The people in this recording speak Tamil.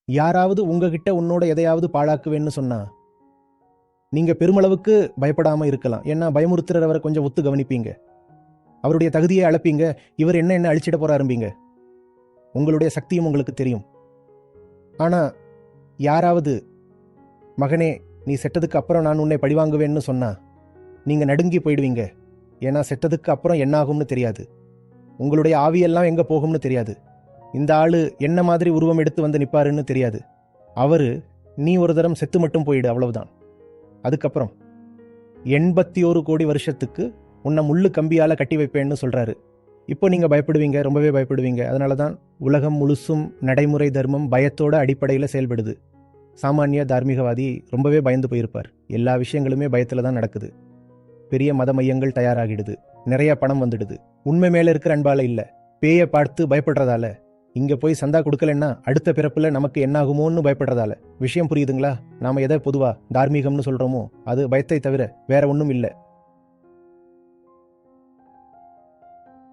யாராவது உங்ககிட்ட உன்னோட எதையாவது பாழாக்குவேன்னு சொன்னா நீங்க பெருமளவுக்கு பயப்படாம இருக்கலாம். ஏன்னா பயமுறுத்துறவரை கொஞ்சம் ஒத்து கவனிப்பீங்க. அவருடைய தகுதியை அளப்பீங்க. இவர் என்ன என்ன அழிச்சிட போறாரும்பீங்க. உங்களுடைய சக்தியும் உங்களுக்கு தெரியும். ஆனா யாராவது மகனே நீ செட்டதுக்கு அப்புறம் நான் உன்னை பழிவாங்குவேன்னு சொன்னா நீங்க நடுங்கி போயிடுவீங்க. ஏன்னா செட்டதுக்கு அப்புறம் என்ன ஆகும்னு தெரியாது. உங்களுடைய ஆவியெல்லாம் எங்க போகும்னு தெரியாது. இந்த ஆளு என்ன மாதிரி உருவம் எடுத்து வந்து நிப்பாருன்னு தெரியாது. அவரு நீ ஒரு தரம் செத்து மட்டும் போயிடு, அவ்வளவுதான். அதுக்கப்புறம் 81 கோடி வருஷத்துக்கு உன்னை முள்ளு கம்பியால கட்டி வைப்பேன்னு சொல்றாரு. இப்போ நீங்க பயப்படுவீங்க, ரொம்பவே பயப்படுவீங்க. அதனாலதான் உலகம் முழுசும் நடைமுறை தர்மம் பயத்தோட அடிப்படையில் செயல்படுது. சாமானிய தார்மீகவாதி ரொம்பவே பயந்து போயிருப்பார். எல்லா விஷயங்களுமே பயத்துல தான் நடக்குது. பெரிய மத மையங்கள் தயாராகிடுது, நிறைய பணம் வந்துடுது. உண்மை மேல இருக்கிற அன்பால இல்ல, பேயை பார்த்து பயப்படுறதால. இங்க போய் சந்தா கொடுக்கலன்னா அடுத்த பிறப்புல நமக்கு என்ன ஆகுமோன்னு பயப்படுறதால. விஷயம் புரியுதுங்களா? நாம எதை பொதுவா தார்மீகம்னு சொல்றோமோ அது பயத்தை தவிர வேற ஒன்றும் இல்லை.